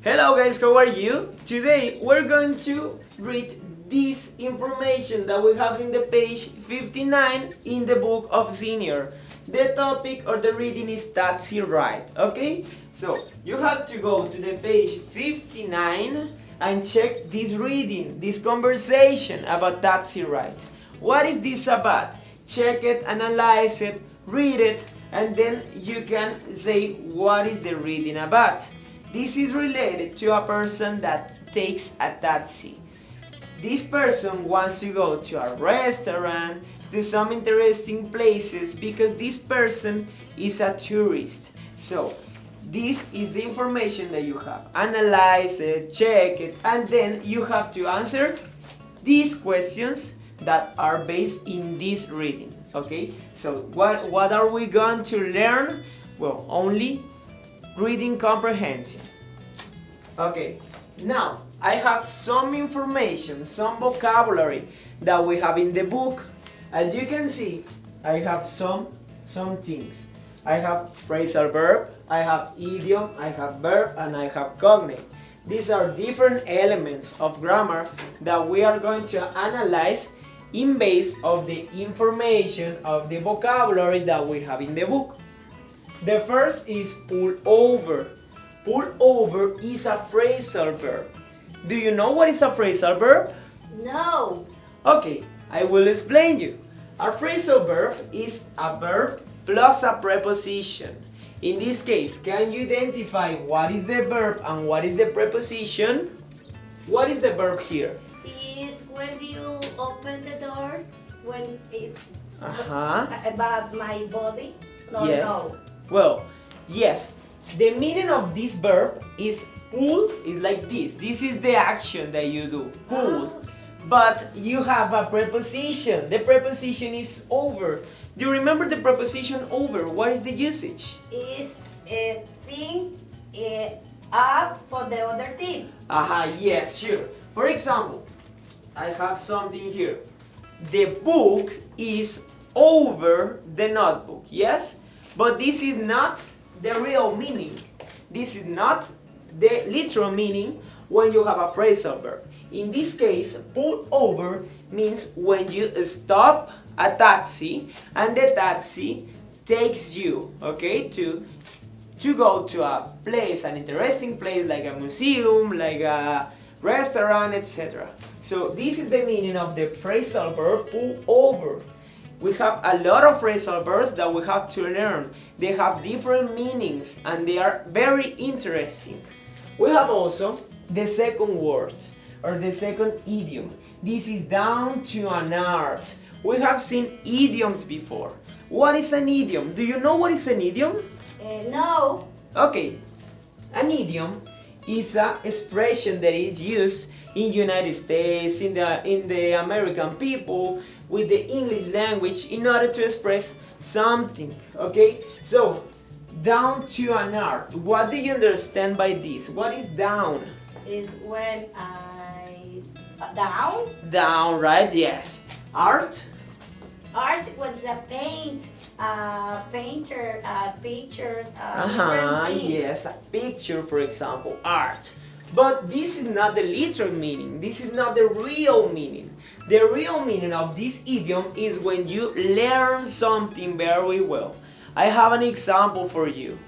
Hello guys, how are you? Today we're going to read this information that we have in the page 59 in the book of senior. The topic or the reading is taxi ride, okay? So you have to go to the page 59 and check this reading, this conversation about taxi ride. What is this about? Check it, analyze it, read it, and then you can say what is the reading about. This is related to a person that takes a taxi. This person wants to go to a restaurant, to some interesting places because this person is a tourist. So this is the information that you have. Analyze it, check it, and then you have to answer these questions that are based in this reading. Okay, so what are we going to learn? Well, only reading comprehension. Okay, now I have some information, some vocabulary that we have in the book. As you can see, I have some things. I have phrasal verb, I have idiom, I have verb, and I have cognate. These are different elements of grammar that we are going to analyze in base of the information of the vocabulary that we have in the book. The first is pull over. Pull over is a phrasal verb. Do you know what is a phrasal verb? No. Okay, I will explain you. A phrasal verb is a verb plus a preposition. In this case, can you identify what is the verb and what is the preposition? What is the verb here? Is when you open the door, when it about my body? No, yes. no. Well, yes. The meaning of this verb is pull, is like this. This is the action that you do, pull. Oh. But you have a preposition. The preposition is over. Do you remember the preposition over? What is the usage? Is a thing up for the other thing. Yes, sure. For example, I have something here. The book is over the notebook, yes? But this is not the real meaning. This is not the literal meaning when you have a phrasal verb. In this case, pull over means when you stop a taxi and the taxi takes you, okay, to go to a place, an interesting place like a museum, like a restaurant, etc. So this is the meaning of the phrasal verb pull over. We have a lot of phrasal verbs that we have to learn. They have different meanings and they are very interesting. We have also the second word or the second idiom. This is down to an art. We have seen idioms before. What is an idiom? Do you know what is an idiom? No. Okay, an idiom is an expression that is used in United States, in the American people, with the English language in order to express something, okay? So, down to an art. What do you understand by this? What is down? Is when I down. Down, right? Yes. Art? Art was a paint, painter, pictures, Yes, a picture, for example, art. But this is not the literal meaning. This is not the real meaning. The real meaning of this idiom is when you learn something very well. I have an example for you.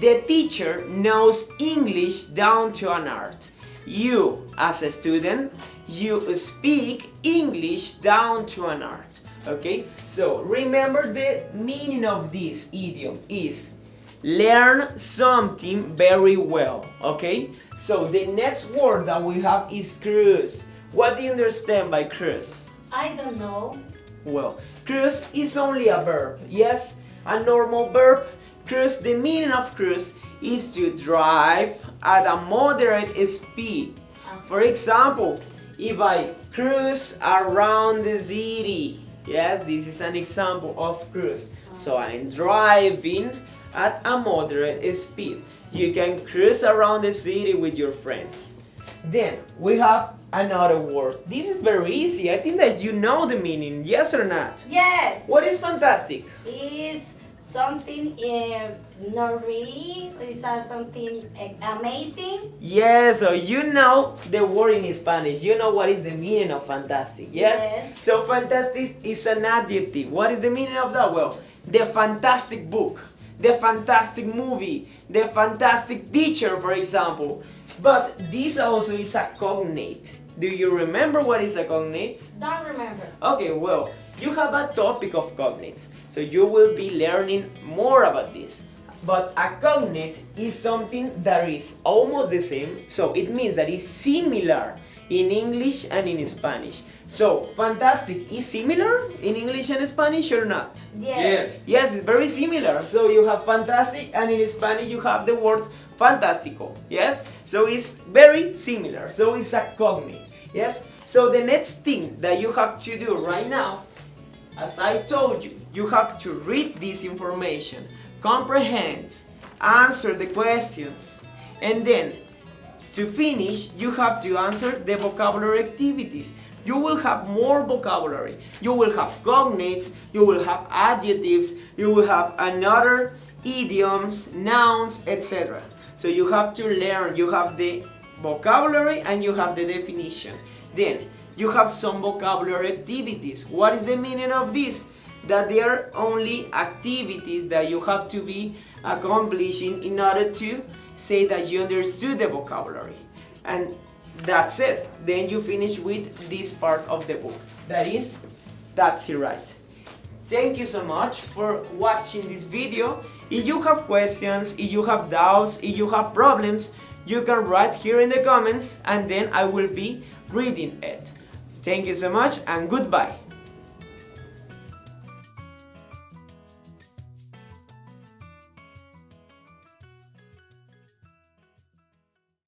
The teacher knows English down to an art. You, as a student, you speak English down to an art. Okay? So remember the meaning of this idiom is learn something very well. Okay? So the next word that we have is cruise. What do you understand by cruise? I don't know. Well, cruise is only a verb, yes? A normal verb. Cruise, the meaning of cruise is to drive at a moderate speed. For example, if I cruise around the city, yes, this is an example of cruise. So I'm driving at a moderate speed. You can cruise around the city with your friends. Then we have another word. This is very easy. I think that you know the meaning, yes or not? Yes. What is fantastic? Is something not really? Is that something amazing? Yes, so you know the word in Spanish. You know what is the meaning of fantastic, yes? Yes. So fantastic is an adjective. What is the meaning of that? Well, the fantastic book, the fantastic movie, the fantastic teacher, for example. But this also is a cognate. Do you remember what is a cognate? Don't remember. Okay, well, you have a topic of cognates, so you will be learning more about this. But a cognate is something that is almost the same, so it means that it's similar in English and in Spanish. So, fantastic is similar in English and Spanish or not? Yes. Yes, it's very similar. So you have fantastic and in Spanish you have the word fantástico. Yes? So it's very similar. So it's a cognate. Yes? So the next thing that you have to do right now, as I told you, you have to read this information, comprehend, answer the questions, and then to finish, you have to answer the vocabulary activities. You will have more vocabulary. You will have cognates, you will have adjectives, you will have another idioms, nouns, etc. So you have to learn. You have the vocabulary and you have the definition. Then you have some vocabulary activities. What is the meaning of this? That they are only activities that you have to be accomplishing in order to say that you understood the vocabulary. And that's it. Then you finish with this part of the book. That's it, right. Thank you so much for watching this video. If you have questions, if you have doubts, if you have problems, you can write here in the comments and then I will be reading it. Thank you so much and goodbye.